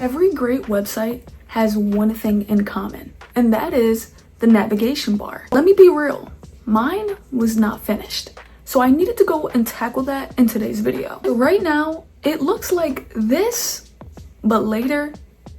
Every great website has one thing in common, and that is the navigation bar. Let me be real, mine was not finished. So I needed to go and tackle that in today's video. So right now, it looks like this, but later,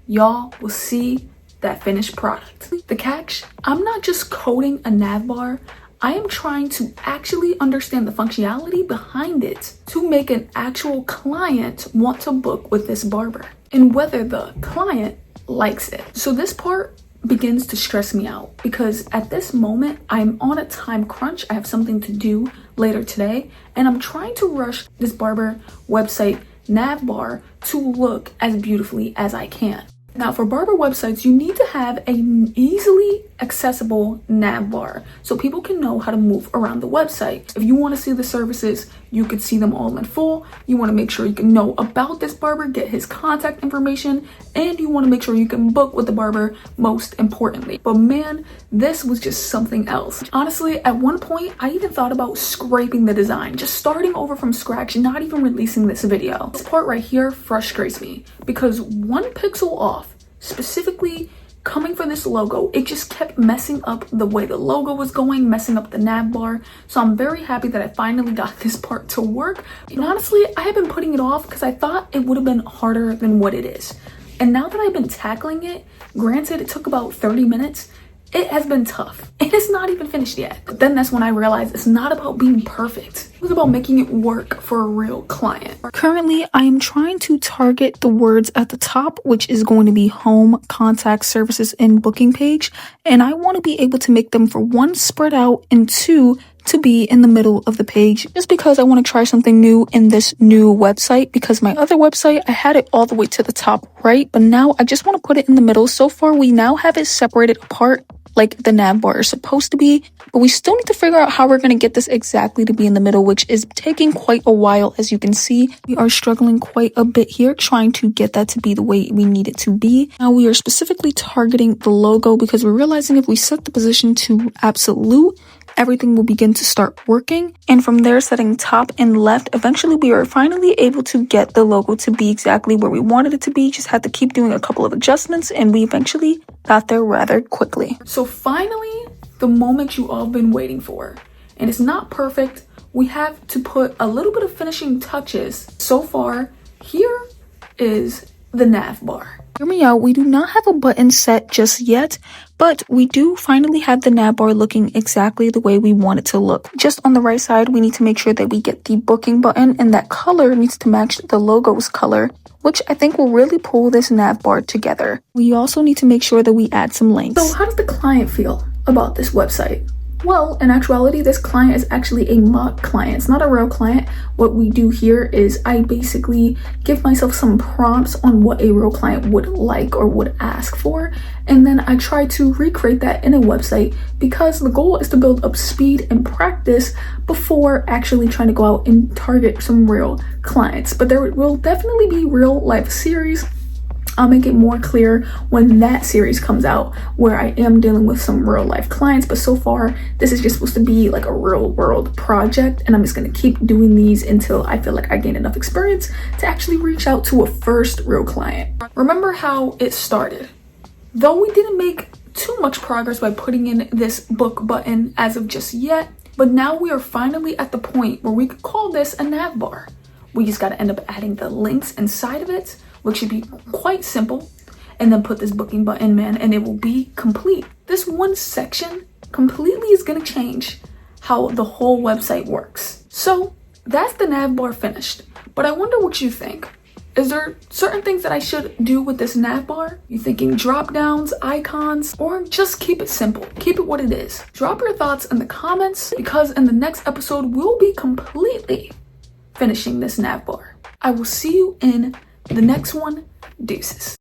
y'all will see that finished product. The catch, I'm not just coding a nav bar, I am trying to actually understand the functionality behind it to make an actual client want to book with this barber and whether the client likes it. So this part begins to stress me out because at this moment I'm on a time crunch. I have something to do later today and I'm trying to rush this barber website nav bar to look as beautifully as I can. Now for barber websites, you need to have an easily accessible nav bar so people can know how to move around the website. If you want to see the services, you could see them all in full. You want to make sure you can know about this barber, get his contact information, and you want to make sure you can book with the barber most importantly. But man, this was just something else. Honestly, at one point, I even thought about scraping the design, just starting over from scratch, not even releasing this video. This part right here frustrates me because one pixel off, specifically coming for this logo, it just kept messing up the way the logo was going, messing up the nav bar. So I'm very happy that I finally got this part to work. And honestly, I have been putting it off because I thought it would have been harder than what it is. And now that I've been tackling it, granted it took about 30 minutes, it has been tough. And it's not even finished yet. But then that's when I realized it's not about being perfect. It was about making it work for a real client. Currently, I am trying to target the words at the top, which is going to be home, contact, services, and booking page. And I want to be able to make them for one, spread out, and two, to be in the middle of the page just because I want to try something new in this new website because my other website, I had it all the way to the top right, but now I just want to put it in the middle. So far, we now have it separated apart like the nav bar is supposed to be, but we still need to figure out how we're going to get this exactly to be in the middle, which is taking quite a while. As you can see, we are struggling quite a bit here trying to get that to be the way we need it to be. Now we are specifically targeting the logo because we're realizing if we set the position to absolute, everything will begin to start working. And from there, setting top and left, eventually we are finally able to get the logo to be exactly where we wanted it to be. Just had to keep doing a couple of adjustments and we eventually got there rather quickly. So finally, the moment you all been waiting for. And it's not perfect. We have to put a little bit of finishing touches. So far, here is the nav bar. Hear me out, we do not have a button set just yet, but we do finally have the nav bar looking exactly the way we want it to look. Just on the right side, we need to make sure that we get the booking button and that color needs to match the logo's color, which I think will really pull this nav bar together. We also need to make sure that we add some links. So how does the client feel about this website? Well, in actuality, this client is actually a mock client. It's not a real client. What we do here is I basically give myself some prompts on what a real client would like or would ask for. And then I try to recreate that in a website because the goal is to build up speed and practice before actually trying to go out and target some real clients. But there will definitely be real life series. I'll make it more clear when that series comes out where I am dealing with some real life clients, but so far this is just supposed to be like a real world project and I'm just going to keep doing these until I feel like I gain enough experience to actually reach out to a first real client. Remember how it started? Though we didn't make too much progress by putting in this book button as of just yet, but now we are finally at the point where we could call this a nav bar. We just got to end up adding the links inside of it, which should be quite simple, and then put this booking button, man, and it will be complete. This one section completely is going to change how the whole website works. So that's the nav bar finished, but I wonder what you think. Is there certain things that I should do with this nav bar? You thinking drop downs, icons, or just keep it simple? Keep it what it is. Drop your thoughts in the comments because in the next episode, we'll be completely finishing this nav bar. I will see you in the next one. Deuces.